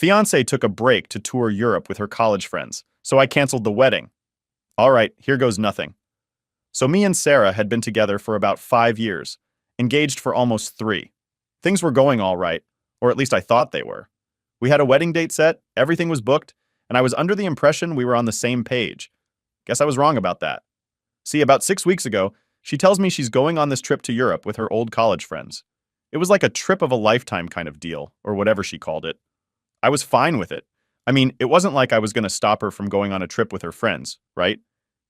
Fiancée took a break to tour Europe with her college friends, so I canceled the wedding. All right, here goes nothing. So me and Sarah had been together for about 5 years, engaged for almost 3. Things were going all right, or at least I thought they were. We had a wedding date set, everything was booked, and I was under the impression we were on the same page. Guess I was wrong about that. See, about 6 weeks ago, she tells me she's going on this trip to Europe with her old college friends. It was like a trip of a lifetime kind of deal, or whatever she called it. I was fine with it. I mean, it wasn't like I was going to stop her from going on a trip with her friends, right?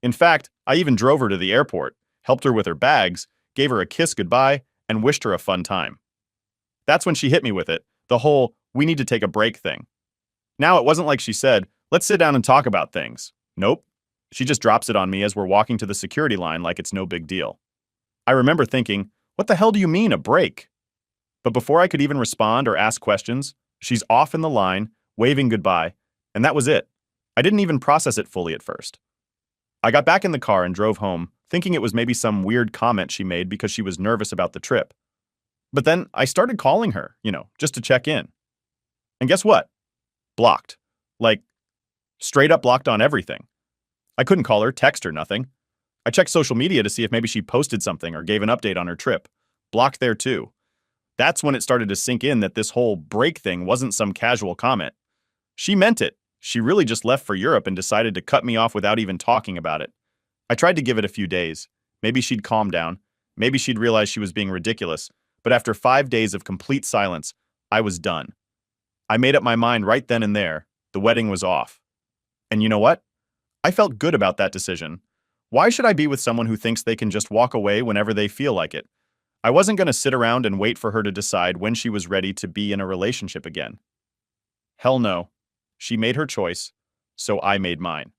In fact, I even drove her to the airport, helped her with her bags, gave her a kiss goodbye, and wished her a fun time. That's when she hit me with it, the whole, we need to take a break thing. Now, it wasn't like she said, let's sit down and talk about things. Nope. She just drops it on me as we're walking to the security line like it's no big deal. I remember thinking, what the hell do you mean, a break? But before I could even respond or ask questions, she's off in the line, waving goodbye, and that was it. I didn't even process it fully at first. I got back in the car and drove home, thinking it was maybe some weird comment she made because she was nervous about the trip. But then I started calling her, just to check in. And guess what? Blocked. Like, straight up blocked on everything. I couldn't call her, text her, nothing. I checked social media to see if maybe she posted something or gave an update on her trip. Blocked there too. That's when it started to sink in that this whole break thing wasn't some casual comment. She meant it. She really just left for Europe and decided to cut me off without even talking about it. I tried to give it a few days. Maybe she'd calm down. Maybe she'd realize she was being ridiculous. But after 5 days of complete silence, I was done. I made up my mind right then and there. The wedding was off. And you know what? I felt good about that decision. Why should I be with someone who thinks they can just walk away whenever they feel like it? I wasn't going to sit around and wait for her to decide when she was ready to be in a relationship again. Hell no. She made her choice, so I made mine.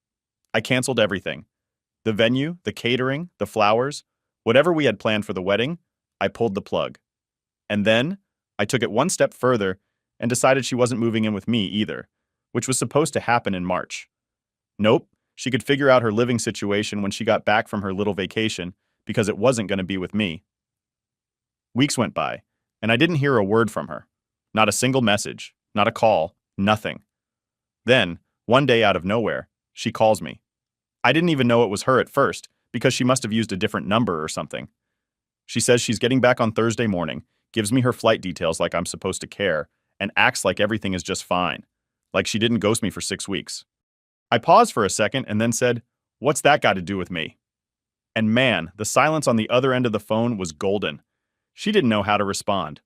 I canceled everything. The venue, the catering, the flowers, whatever we had planned for the wedding, I pulled the plug. And then, I took it one step further and decided she wasn't moving in with me either, which was supposed to happen in March. Nope, she could figure out her living situation when she got back from her little vacation because it wasn't going to be with me. Weeks went by, and I didn't hear a word from her. Not a single message, not a call, nothing. Then, one day out of nowhere, she calls me. I didn't even know it was her at first because she must have used a different number or something. She says she's getting back on Thursday morning, gives me her flight details like I'm supposed to care, and acts like everything is just fine, like she didn't ghost me for 6 weeks. I paused for a second and then said, "What's that got to do with me?" And man, the silence on the other end of the phone was golden. She didn't know how to respond.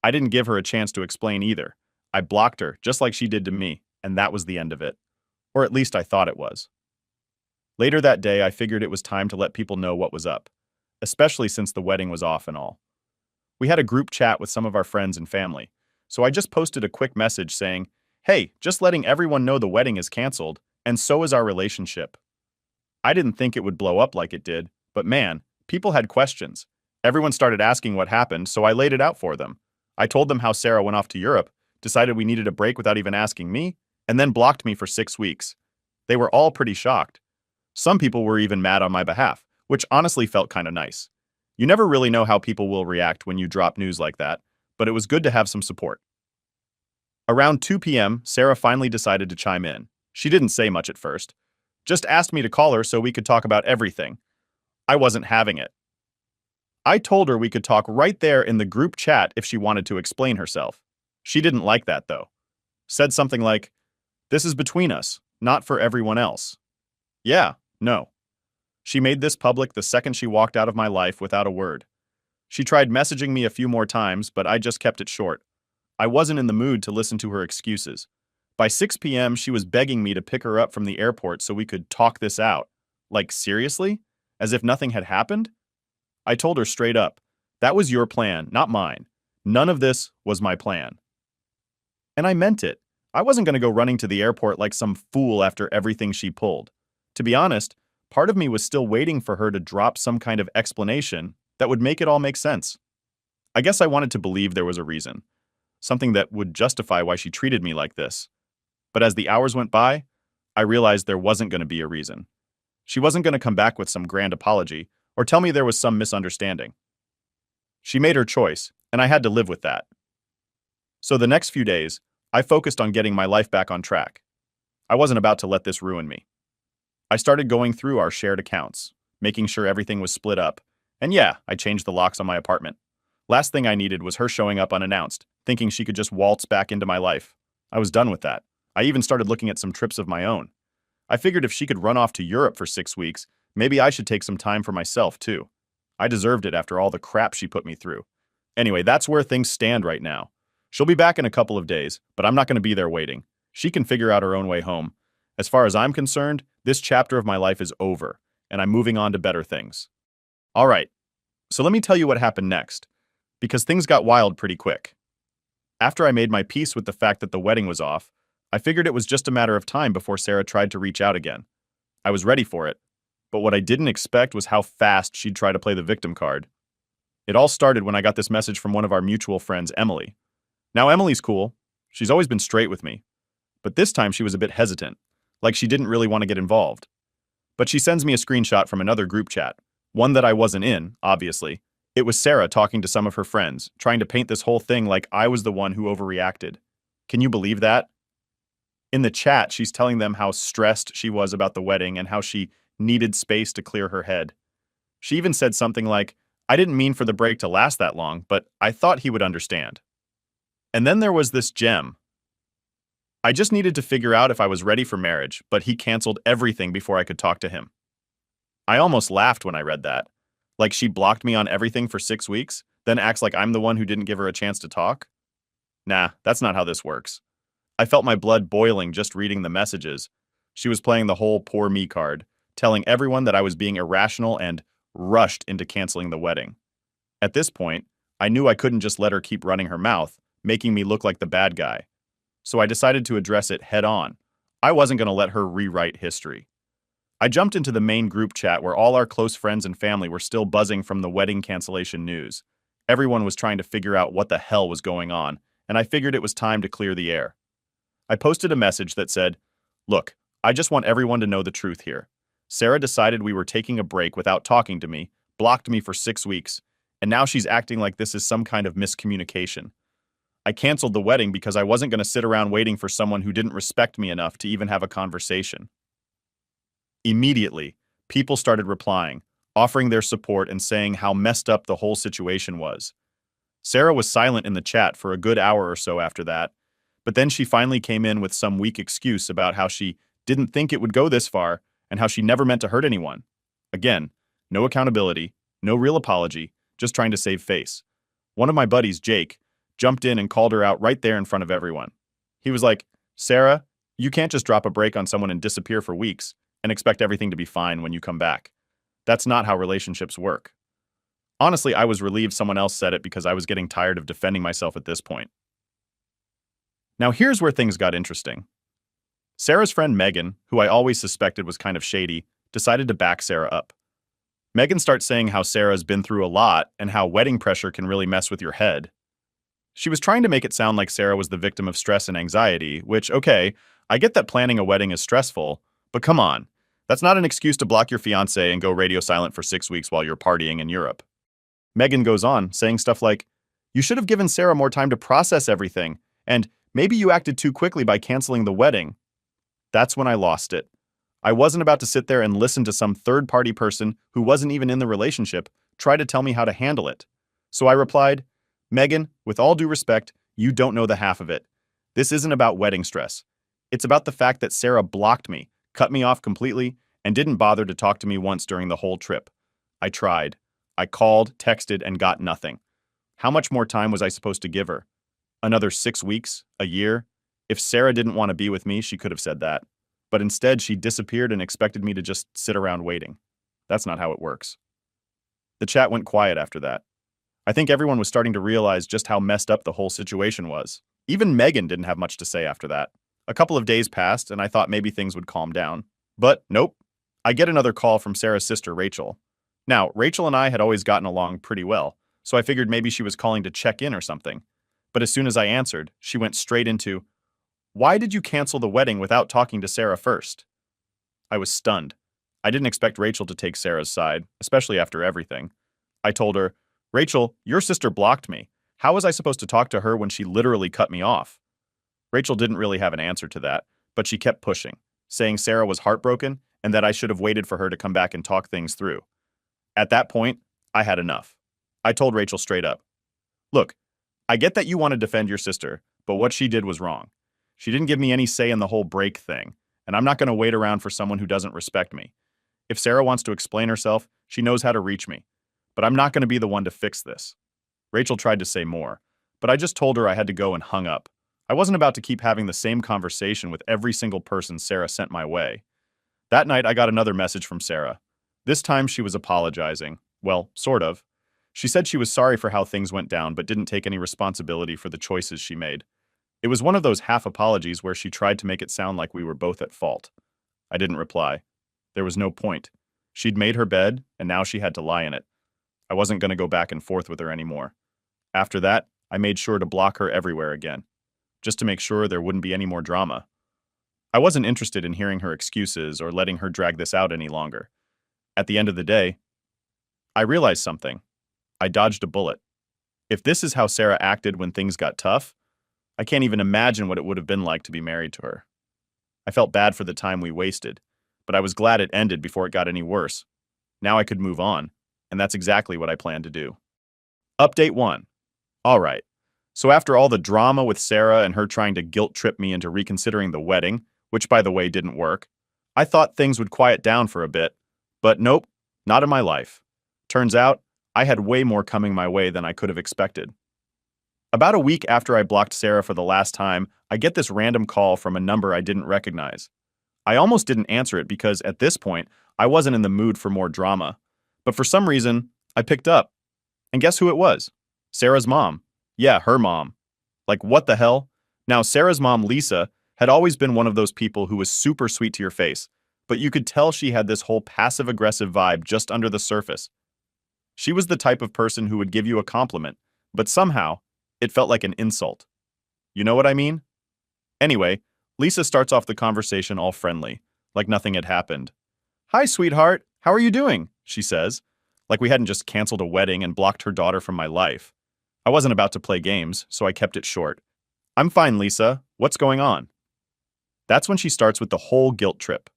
I didn't give her a chance to explain either. I blocked her, just like she did to me, and that was the end of it. Or at least I thought it was. Later that day, I figured it was time to let people know what was up, especially since the wedding was off and all. We had a group chat with some of our friends and family, so I just posted a quick message saying, "Hey, just letting everyone know the wedding is canceled, and so is our relationship." I didn't think it would blow up like it did, but man, people had questions. Everyone started asking what happened, so I laid it out for them. I told them how Sarah went off to Europe, decided we needed a break without even asking me, and then blocked me for 6 weeks. They were all pretty shocked. Some people were even mad on my behalf, which honestly felt kind of nice. You never really know how people will react when you drop news like that, but it was good to have some support. Around 2 p.m., Sarah finally decided to chime in. She didn't say much at first. Just asked me to call her so we could talk about everything. I wasn't having it. I told her we could talk right there in the group chat if she wanted to explain herself. She didn't like that, though. Said something like, "This is between us, not for everyone else." Yeah, no. She made this public the second she walked out of my life without a word. She tried messaging me a few more times, but I just kept it short. I wasn't in the mood to listen to her excuses. By 6 p.m., she was begging me to pick her up from the airport so we could talk this out. Like, seriously? As if nothing had happened? I told her straight up, that was your plan, not mine. None of this was my plan. And I meant it. I wasn't going to go running to the airport like some fool after everything she pulled. To be honest, part of me was still waiting for her to drop some kind of explanation that would make it all make sense. I guess I wanted to believe there was a reason. Something that would justify why she treated me like this. But as the hours went by, I realized there wasn't going to be a reason. She wasn't going to come back with some grand apology or tell me there was some misunderstanding. She made her choice, and I had to live with that. So the next few days, I focused on getting my life back on track. I wasn't about to let this ruin me. I started going through our shared accounts, making sure everything was split up. And yeah, I changed the locks on my apartment. Last thing I needed was her showing up unannounced, thinking she could just waltz back into my life. I was done with that. I even started looking at some trips of my own. I figured if she could run off to Europe for 6 weeks, maybe I should take some time for myself too. I deserved it after all the crap she put me through. Anyway, that's where things stand right now. She'll be back in a couple of days, but I'm not going to be there waiting. She can figure out her own way home. As far as I'm concerned, this chapter of my life is over, and I'm moving on to better things. All right, so let me tell you what happened next, because things got wild pretty quick. After I made my peace with the fact that the wedding was off, I figured it was just a matter of time before Sarah tried to reach out again. I was ready for it, but what I didn't expect was how fast she'd try to play the victim card. It all started when I got this message from one of our mutual friends, Emily. Now, Emily's cool. She's always been straight with me. But this time she was a bit hesitant, like she didn't really want to get involved. But she sends me a screenshot from another group chat, one that I wasn't in, obviously. It was Sarah talking to some of her friends, trying to paint this whole thing like I was the one who overreacted. Can you believe that? In the chat, she's telling them how stressed she was about the wedding and how she needed space to clear her head. She even said something like, "I didn't mean for the break to last that long, but I thought he would understand." And then there was this gem. I just needed to figure out if I was ready for marriage, but he canceled everything before I could talk to him. I almost laughed when I read that. Like she blocked me on everything for 6 weeks, then acts like I'm the one who didn't give her a chance to talk? Nah, that's not how this works. I felt my blood boiling just reading the messages. She was playing the whole poor me card, telling everyone that I was being irrational and rushed into canceling the wedding. At this point, I knew I couldn't just let her keep running her mouth, making me look like the bad guy. So I decided to address it head on. I wasn't going to let her rewrite history. I jumped into the main group chat where all our close friends and family were still buzzing from the wedding cancellation news. Everyone was trying to figure out what the hell was going on, and I figured it was time to clear the air. I posted a message that said, "Look, I just want everyone to know the truth here. Sarah decided we were taking a break without talking to me, blocked me for 6 weeks, and now she's acting like this is some kind of miscommunication. I canceled the wedding because I wasn't going to sit around waiting for someone who didn't respect me enough to even have a conversation." Immediately, people started replying, offering their support and saying how messed up the whole situation was. Sarah was silent in the chat for a good hour or so after that, but then she finally came in with some weak excuse about how she didn't think it would go this far and how she never meant to hurt anyone. Again, no accountability, no real apology, just trying to save face. One of my buddies, Jake, jumped in and called her out right there in front of everyone. He was like, "Sarah, you can't just drop a break on someone and disappear for weeks and expect everything to be fine when you come back. That's not how relationships work." Honestly, I was relieved someone else said it because I was getting tired of defending myself at this point. Now here's where things got interesting. Sarah's friend Megan, who I always suspected was kind of shady, decided to back Sarah up. Megan starts saying how Sarah's been through a lot and how wedding pressure can really mess with your head. She was trying to make it sound like Sarah was the victim of stress and anxiety, which, okay, I get that planning a wedding is stressful, but come on. That's not an excuse to block your fiancé and go radio silent for 6 weeks while you're partying in Europe. Megan goes on, saying stuff like, "You should have given Sarah more time to process everything, and maybe you acted too quickly by canceling the wedding." That's when I lost it. I wasn't about to sit there and listen to some third-party person who wasn't even in the relationship try to tell me how to handle it. So I replied, "Megan, with all due respect, you don't know the half of it. This isn't about wedding stress. It's about the fact that Sarah blocked me, cut me off completely, and didn't bother to talk to me once during the whole trip. I tried. I called, texted, and got nothing. How much more time was I supposed to give her? Another 6 weeks? A year? If Sarah didn't want to be with me, she could have said that. But instead, she disappeared and expected me to just sit around waiting. That's not how it works." The chat went quiet after that. I think everyone was starting to realize just how messed up the whole situation was. Even Megan didn't have much to say after that. A couple of days passed, and I thought maybe things would calm down. But nope. I get another call from Sarah's sister, Rachel. Now, Rachel and I had always gotten along pretty well, so I figured maybe she was calling to check in or something. But as soon as I answered, she went straight into, "Why did you cancel the wedding without talking to Sarah first?" I was stunned. I didn't expect Rachel to take Sarah's side, especially after everything. I told her, "Rachel, your sister blocked me. How was I supposed to talk to her when she literally cut me off?" Rachel didn't really have an answer to that, but she kept pushing, saying Sarah was heartbroken and that I should have waited for her to come back and talk things through. At that point, I had enough. I told Rachel straight up, "Look, I get that you want to defend your sister, but what she did was wrong. She didn't give me any say in the whole break thing, and I'm not going to wait around for someone who doesn't respect me. If Sarah wants to explain herself, she knows how to reach me, but I'm not going to be the one to fix this." Rachel tried to say more, but I just told her I had to go and hung up. I wasn't about to keep having the same conversation with every single person Sarah sent my way. That night, I got another message from Sarah. This time, she was apologizing. Well, sort of. She said she was sorry for how things went down, but didn't take any responsibility for the choices she made. It was one of those half apologies where she tried to make it sound like we were both at fault. I didn't reply. There was no point. She'd made her bed, and now she had to lie in it. I wasn't going to go back and forth with her anymore. After that, I made sure to block her everywhere again, just to make sure there wouldn't be any more drama. I wasn't interested in hearing her excuses or letting her drag this out any longer. At the end of the day, I realized something. I dodged a bullet. If this is how Sarah acted when things got tough, I can't even imagine what it would have been like to be married to her. I felt bad for the time we wasted, but I was glad it ended before it got any worse. Now I could move on, and that's exactly what I plan to do. Update 1. All right. So after all the drama with Sarah and her trying to guilt trip me into reconsidering the wedding, which by the way didn't work, I thought things would quiet down for a bit. But nope, not in my life. Turns out, I had way more coming my way than I could have expected. About a week after I blocked Sarah for the last time, I get this random call from a number I didn't recognize. I almost didn't answer it because at this point, I wasn't in the mood for more drama. But for some reason, I picked up. And guess who it was? Sarah's mom. Yeah, her mom. Like, what the hell? Now, Sarah's mom, Lisa, had always been one of those people who was super sweet to your face, but you could tell she had this whole passive-aggressive vibe just under the surface. She was the type of person who would give you a compliment, but somehow, it felt like an insult. You know what I mean? Anyway, Lisa starts off the conversation all friendly, like nothing had happened. "Hi, sweetheart. How are you doing?" she says, like we hadn't just canceled a wedding and blocked her daughter from my life. I wasn't about to play games, so I kept it short. "I'm fine, Lisa. What's going on?" That's when she starts with the whole guilt trip.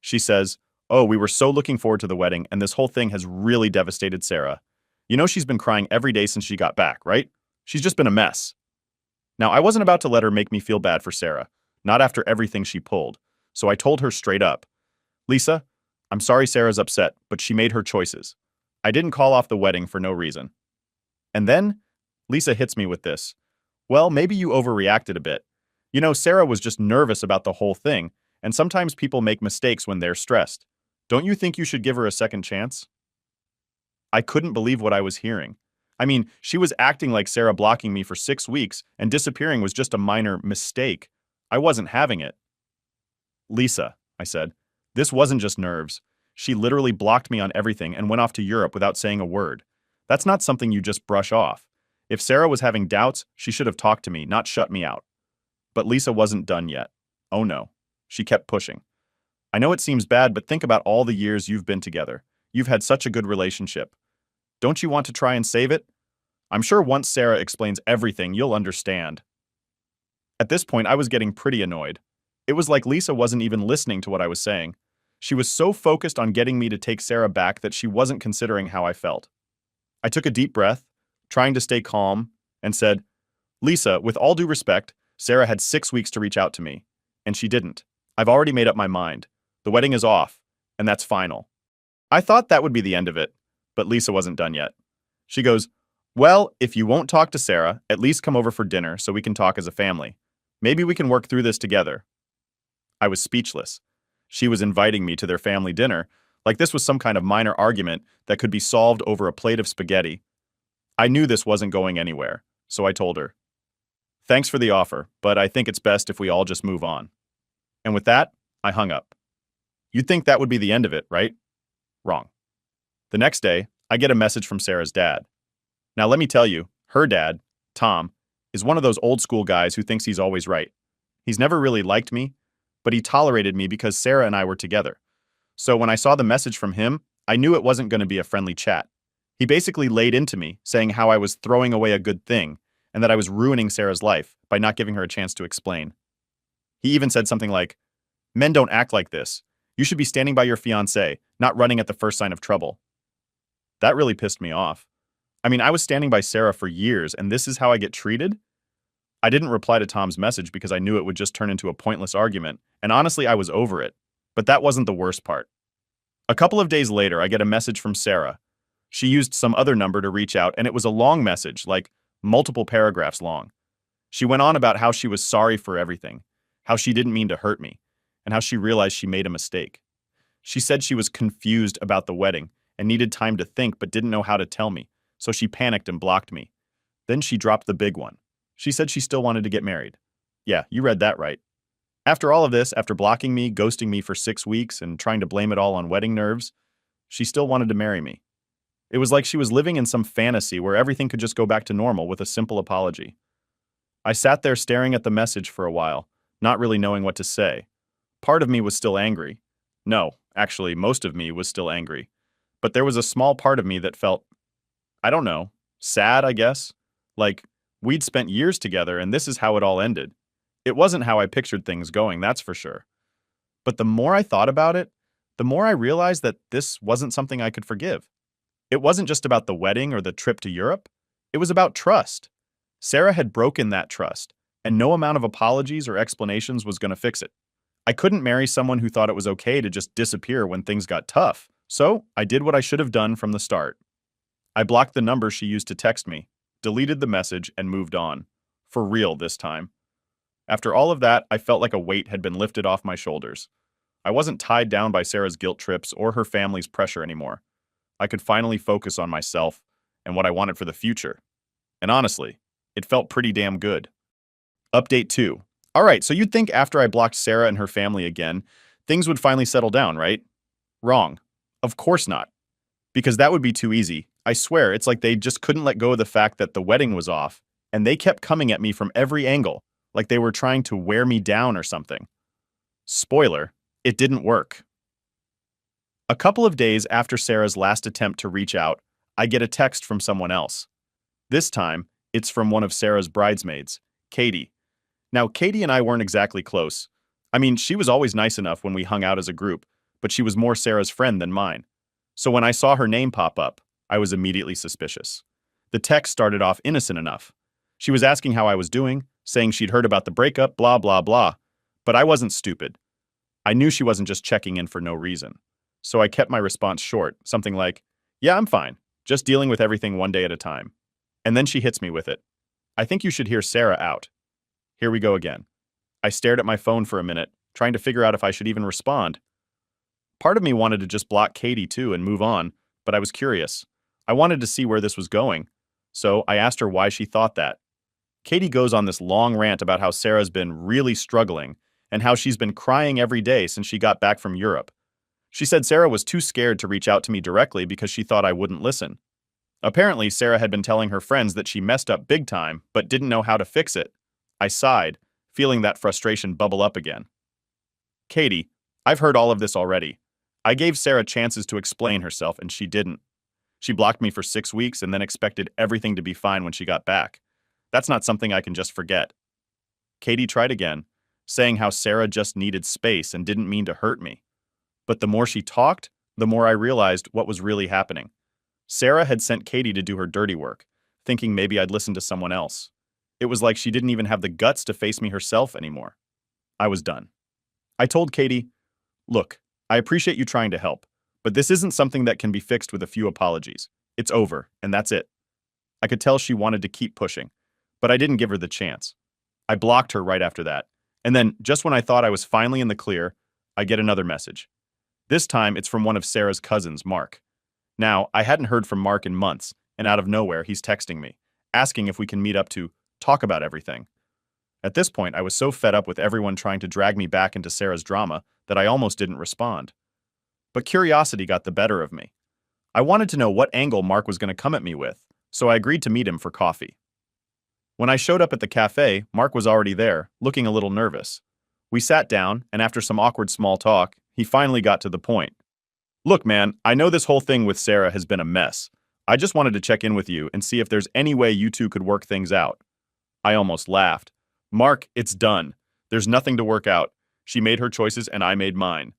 She says, "Oh, we were so looking forward to the wedding, and this whole thing has really devastated Sarah. You know she's been crying every day since she got back, right? She's just been a mess." Now, I wasn't about to let her make me feel bad for Sarah, not after everything she pulled, so I told her straight up, "Lisa, I'm sorry Sarah's upset, but she made her choices. I didn't call off the wedding for no reason." And then, Lisa hits me with this. "Well, maybe you overreacted a bit. You know, Sarah was just nervous about the whole thing, and sometimes people make mistakes when they're stressed. Don't you think you should give her a second chance?" I couldn't believe what I was hearing. I mean, she was acting like Sarah blocking me for 6 weeks and disappearing was just a minor mistake. I wasn't having it. "Lisa," I said, "this wasn't just nerves. She literally blocked me on everything and went off to Europe without saying a word. That's not something you just brush off. If Sarah was having doubts, she should have talked to me, not shut me out." But Lisa wasn't done yet. Oh no. She kept pushing. "I know it seems bad, but think about all the years you've been together. You've had such a good relationship. Don't you want to try and save it? I'm sure once Sarah explains everything, you'll understand." At this point, I was getting pretty annoyed. It was like Lisa wasn't even listening to what I was saying. She was so focused on getting me to take Sarah back that she wasn't considering how I felt. I took a deep breath, trying to stay calm, and said, "Lisa, with all due respect, Sarah had 6 weeks to reach out to me, and she didn't. I've already made up my mind. The wedding is off, and that's final." I thought that would be the end of it, but Lisa wasn't done yet. She goes, "Well, if you won't talk to Sarah, at least come over for dinner so we can talk as a family. Maybe we can work through this together." I was speechless. She was inviting me to their family dinner, like this was some kind of minor argument that could be solved over a plate of spaghetti. I knew this wasn't going anywhere, so I told her, "Thanks for the offer, but I think it's best if we all just move on." And with that, I hung up. You'd think that would be the end of it, right? Wrong. The next day, I get a message from Sarah's dad. Now let me tell you, her dad, Tom, is one of those old school guys who thinks he's always right. He's never really liked me, but he tolerated me because Sarah and I were together. So when I saw the message from him, I knew it wasn't going to be a friendly chat. He basically laid into me, saying how I was throwing away a good thing, and that I was ruining Sarah's life by not giving her a chance to explain. He even said something like, "Men don't act like this. You should be standing by your fiancée, not running at the first sign of trouble." That really pissed me off. I mean, I was standing by Sarah for years, and this is how I get treated? I didn't reply to Tom's message because I knew it would just turn into a pointless argument, and honestly, I was over it. But that wasn't the worst part. A couple of days later, I get a message from Sarah. She used some other number to reach out, and it was a long message, like multiple paragraphs long. She went on about how she was sorry for everything, how she didn't mean to hurt me, and how she realized she made a mistake. She said she was confused about the wedding and needed time to think but didn't know how to tell me, so she panicked and blocked me. Then she dropped the big one. She said she still wanted to get married. Yeah, you read that right. After all of this, after blocking me, ghosting me for 6 weeks, and trying to blame it all on wedding nerves, she still wanted to marry me. It was like she was living in some fantasy where everything could just go back to normal with a simple apology. I sat there staring at the message for a while, not really knowing what to say. Part of me was still angry. No, actually, most of me was still angry. But there was a small part of me that felt, I don't know, sad, I guess. Like, we'd spent years together and this is how it all ended. It wasn't how I pictured things going, that's for sure. But the more I thought about it, the more I realized that this wasn't something I could forgive. It wasn't just about the wedding or the trip to Europe. It was about trust. Sarah had broken that trust, and no amount of apologies or explanations was going to fix it. I couldn't marry someone who thought it was okay to just disappear when things got tough, so I did what I should have done from the start. I blocked the number she used to text me, deleted the message, and moved on. For real this time. After all of that, I felt like a weight had been lifted off my shoulders. I wasn't tied down by Sarah's guilt trips or her family's pressure anymore. I could finally focus on myself and what I wanted for the future. And honestly, it felt pretty damn good. Update 2. Alright, so you'd think after I blocked Sarah and her family again, things would finally settle down, right? Wrong. Of course not. Because that would be too easy. I swear, it's like they just couldn't let go of the fact that the wedding was off, and they kept coming at me from every angle, like they were trying to wear me down or something. Spoiler, it didn't work. A couple of days after Sarah's last attempt to reach out, I get a text from someone else. This time, it's from one of Sarah's bridesmaids, Katie. Now, Katie and I weren't exactly close. I mean, she was always nice enough when we hung out as a group, but she was more Sarah's friend than mine. So when I saw her name pop up, I was immediately suspicious. The text started off innocent enough. She was asking how I was doing, saying she'd heard about the breakup, blah, blah, blah. But I wasn't stupid. I knew she wasn't just checking in for no reason. So I kept my response short, something like, "Yeah, I'm fine, just dealing with everything one day at a time." And then she hits me with it. "I think you should hear Sarah out." Here we go again. I stared at my phone for a minute, trying to figure out if I should even respond. Part of me wanted to just block Katie too and move on, but I was curious. I wanted to see where this was going. So I asked her why she thought that. Katie goes on this long rant about how Sarah's been really struggling and how she's been crying every day since she got back from Europe. She said Sarah was too scared to reach out to me directly because she thought I wouldn't listen. Apparently, Sarah had been telling her friends that she messed up big time, but didn't know how to fix it. I sighed, feeling that frustration bubble up again. "Katie, I've heard all of this already. I gave Sarah chances to explain herself, and she didn't. She blocked me for 6 weeks and then expected everything to be fine when she got back. That's not something I can just forget." Katie tried again, saying how Sarah just needed space and didn't mean to hurt me. But the more she talked, the more I realized what was really happening. Sarah had sent Katie to do her dirty work, thinking maybe I'd listen to someone else. It was like she didn't even have the guts to face me herself anymore. I was done. I told Katie, "Look, I appreciate you trying to help, but this isn't something that can be fixed with a few apologies. It's over, and that's it." I could tell she wanted to keep pushing, but I didn't give her the chance. I blocked her right after that, and then, just when I thought I was finally in the clear, I get another message. This time, it's from one of Sarah's cousins, Mark. Now, I hadn't heard from Mark in months, and out of nowhere, he's texting me, asking if we can meet up to talk about everything. At this point, I was so fed up with everyone trying to drag me back into Sarah's drama that I almost didn't respond. But curiosity got the better of me. I wanted to know what angle Mark was going to come at me with, so I agreed to meet him for coffee. When I showed up at the cafe, Mark was already there, looking a little nervous. We sat down, and after some awkward small talk, he finally got to the point. "Look, man, I know this whole thing with Sarah has been a mess. I just wanted to check in with you and see if there's any way you two could work things out." I almost laughed. "Mark, it's done. There's nothing to work out. She made her choices and I made mine.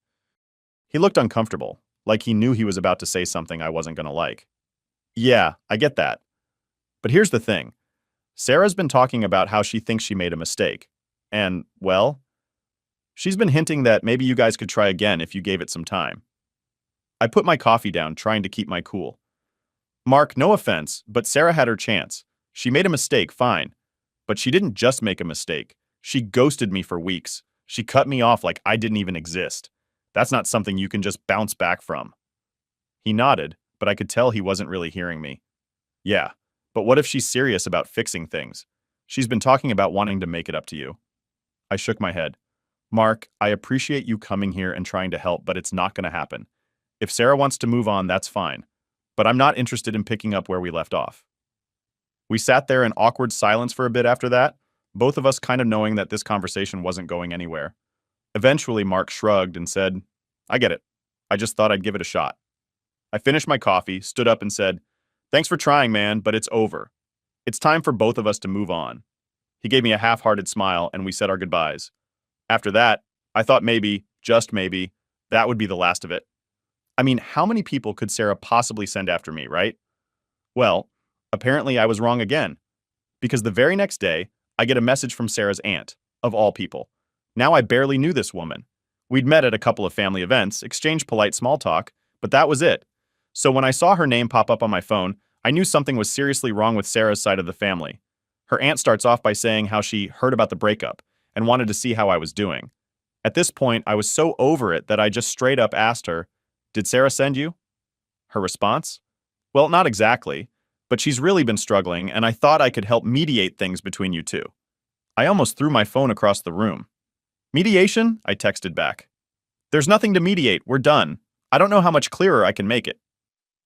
He looked uncomfortable, like he knew he was about to say something I wasn't gonna like. Yeah, I get that. But here's the thing. Sarah's been talking about how she thinks she made a mistake. And, well, she's been hinting that maybe you guys could try again if you gave it some time. I put my coffee down, trying to keep my cool. Mark, no offense, but Sarah had her chance. She made a mistake, fine. But she didn't just make a mistake. She ghosted me for weeks. She cut me off like I didn't even exist. That's not something you can just bounce back from. He nodded, but I could tell he wasn't really hearing me. Yeah, but what if she's serious about fixing things? She's been talking about wanting to make it up to you. I shook my head. Mark, I appreciate you coming here and trying to help, but it's not going to happen. If Sarah wants to move on, that's fine. But I'm not interested in picking up where we left off. We sat there in awkward silence for a bit after that, both of us kind of knowing that this conversation wasn't going anywhere. Eventually, Mark shrugged and said, I get it. I just thought I'd give it a shot. I finished my coffee, stood up and said, Thanks for trying, man, but it's over. It's time for both of us to move on. He gave me a half-hearted smile and we said our goodbyes. After that, I thought maybe, just maybe, that would be the last of it. I mean, how many people could Sarah possibly send after me, right? Well, apparently I was wrong again. Because the very next day, I get a message from Sarah's aunt, of all people. Now I barely knew this woman. We'd met at a couple of family events, exchanged polite small talk, but that was it. So when I saw her name pop up on my phone, I knew something was seriously wrong with Sarah's side of the family. Her aunt starts off by saying how she heard about the breakup and wanted to see how I was doing. At this point, I was so over it that I just straight up asked her, Did Sarah send you? Her response? Well, not exactly, but she's really been struggling and I thought I could help mediate things between you two. I almost threw my phone across the room. Mediation? I texted back. There's nothing to mediate, we're done. I don't know how much clearer I can make it.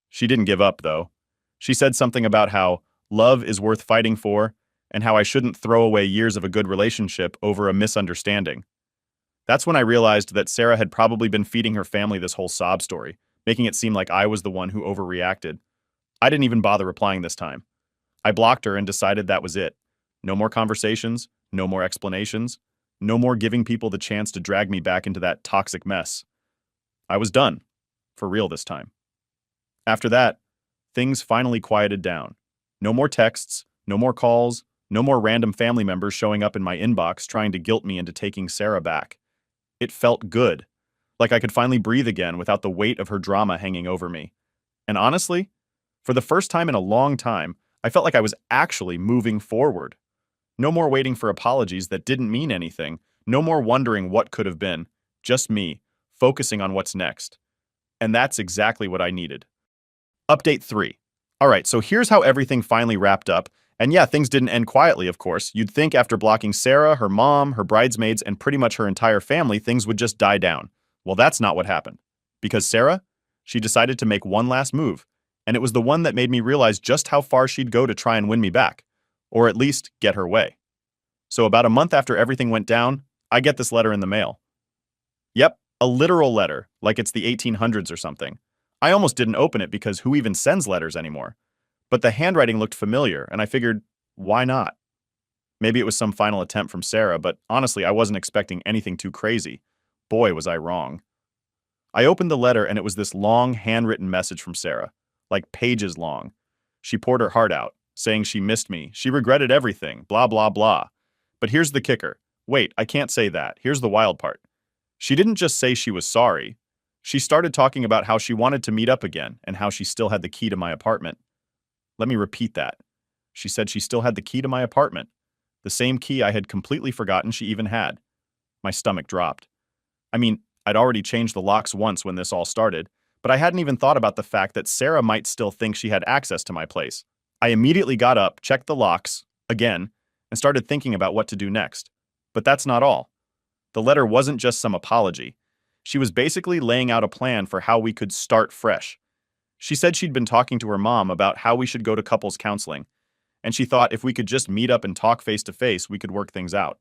She didn't give up, though. She said something about how love is worth fighting for and how I shouldn't throw away years of a good relationship over a misunderstanding. That's when I realized that Sarah had probably been feeding her family this whole sob story, making it seem like I was the one who overreacted. I didn't even bother replying this time. I blocked her and decided that was it. No more conversations, no more explanations, no more giving people the chance to drag me back into that toxic mess. I was done. For real this time. After that, things finally quieted down. No more texts, no more calls, no more random family members showing up in my inbox trying to guilt me into taking Sarah back. It felt good, like I could finally breathe again without the weight of her drama hanging over me. And honestly, for the first time in a long time, I felt like I was actually moving forward. No more waiting for apologies that didn't mean anything, no more wondering what could have been, just me, focusing on what's next. And that's exactly what I needed. Update 3. Alright, so here's how everything finally wrapped up. And yeah, things didn't end quietly, of course. You'd think after blocking Sarah, her mom, her bridesmaids, and pretty much her entire family, things would just die down. Well, that's not what happened. Because Sarah, she decided to make one last move. And it was the one that made me realize just how far she'd go to try and win me back. Or at least get her way. So about a month after everything went down, I get this letter in the mail. Yep, a literal letter, like it's the 1800s or something. I almost didn't open it because who even sends letters anymore? But the handwriting looked familiar, and I figured, why not? Maybe it was some final attempt from Sarah, but honestly, I wasn't expecting anything too crazy. Boy, was I wrong. I opened the letter, and it was this long, handwritten message from Sarah, like pages long. She poured her heart out, saying she missed me, she regretted everything, blah, blah, blah. But here's the kicker. Wait, I can't say that. Here's the wild part. She didn't just say she was sorry. She started talking about how she wanted to meet up again and how she still had the key to my apartment. Let me repeat that. She said she still had the key to my apartment, the same key I had completely forgotten she even had. My stomach dropped. I mean, I'd already changed the locks once when this all started, but I hadn't even thought about the fact that Sarah might still think she had access to my place. I immediately got up, checked the locks, again, and started thinking about what to do next. But that's not all. The letter wasn't just some apology. She was basically laying out a plan for how we could start fresh. She said she'd been talking to her mom about how we should go to couples counseling, and she thought if we could just meet up and talk face to face, we could work things out.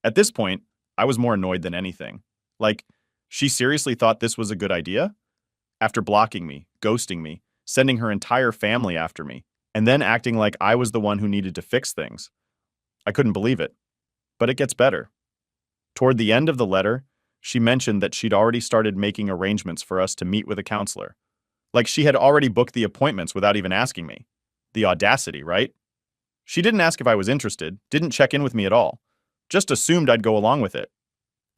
At this point, I was more annoyed than anything. Like, she seriously thought this was a good idea? After blocking me, ghosting me, sending her entire family after me, and then acting like I was the one who needed to fix things. I couldn't believe it. But it gets better. Toward the end of the letter, she mentioned that she'd already started making arrangements for us to meet with a counselor. Like she had already booked the appointments without even asking me. The audacity, right? She didn't ask if I was interested, didn't check in with me at all. Just assumed I'd go along with it.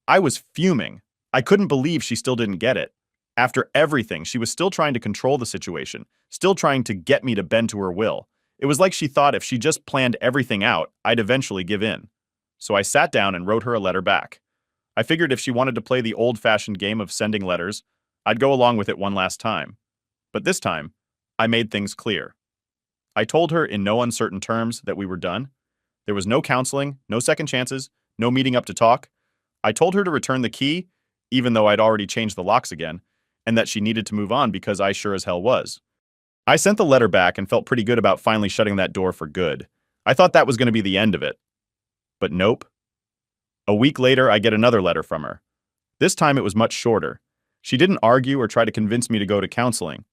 I was fuming. I couldn't believe she still didn't get it. After everything, she was still trying to control the situation, still trying to get me to bend to her will. It was like she thought if she just planned everything out, I'd eventually give in. So I sat down and wrote her a letter back. I figured if she wanted to play the old-fashioned game of sending letters, I'd go along with it one last time. But this time, I made things clear. I told her in no uncertain terms that we were done. There was no counseling, no second chances, no meeting up to talk. I told her to return the key, even though I'd already changed the locks again, and that she needed to move on because I sure as hell was. I sent the letter back and felt pretty good about finally shutting that door for good. I thought that was going to be the end of it. But nope. A week later, I get another letter from her. This time it was much shorter. She didn't argue or try to convince me to go to counseling.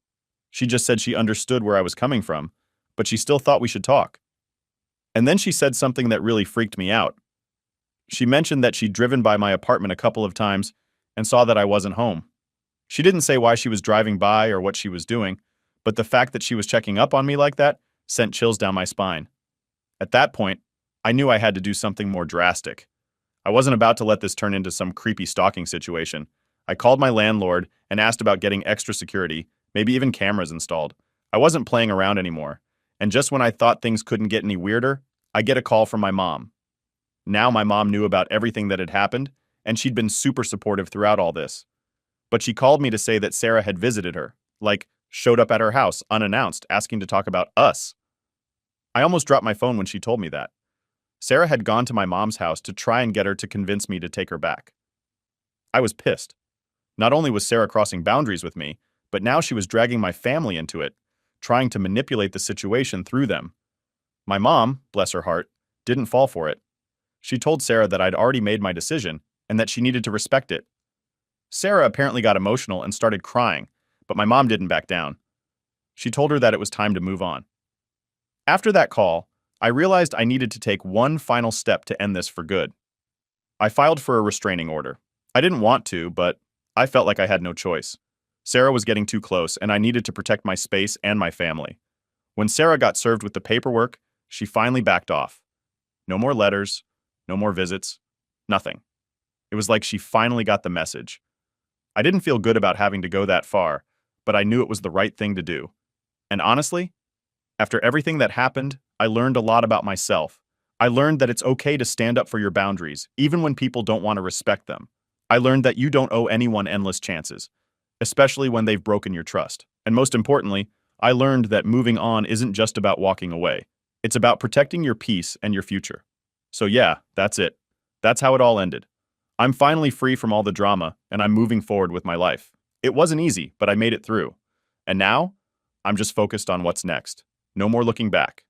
She just said she understood where I was coming from, but she still thought we should talk. And then she said something that really freaked me out. She mentioned that she'd driven by my apartment a couple of times and saw that I wasn't home. She didn't say why she was driving by or what she was doing, but the fact that she was checking up on me like that sent chills down my spine. At that point, I knew I had to do something more drastic. I wasn't about to let this turn into some creepy stalking situation. I called my landlord and asked about getting extra security, maybe even cameras installed. I wasn't playing around anymore. And just when I thought things couldn't get any weirder, I get a call from my mom. Now my mom knew about everything that had happened, and she'd been super supportive throughout all this. But she called me to say that Sarah had visited her, like showed up at her house unannounced, asking to talk about us. I almost dropped my phone when she told me that. Sarah had gone to my mom's house to try and get her to convince me to take her back. I was pissed. Not only was Sarah crossing boundaries with me, but now she was dragging my family into it, trying to manipulate the situation through them. My mom, bless her heart, didn't fall for it. She told Sarah that I'd already made my decision and that she needed to respect it. Sarah apparently got emotional and started crying, but my mom didn't back down. She told her that it was time to move on. After that call, I realized I needed to take one final step to end this for good. I filed for a restraining order. I didn't want to, but I felt like I had no choice. Sarah was getting too close, and I needed to protect my space and my family. When Sarah got served with the paperwork, she finally backed off. No more letters, no more visits, nothing. It was like she finally got the message. I didn't feel good about having to go that far, but I knew it was the right thing to do. And honestly, after everything that happened, I learned a lot about myself. I learned that it's okay to stand up for your boundaries, even when people don't want to respect them. I learned that you don't owe anyone endless chances, especially when they've broken your trust. And most importantly, I learned that moving on isn't just about walking away. It's about protecting your peace and your future. So yeah, that's it. That's how it all ended. I'm finally free from all the drama, and I'm moving forward with my life. It wasn't easy, but I made it through. And now, I'm just focused on what's next. No more looking back.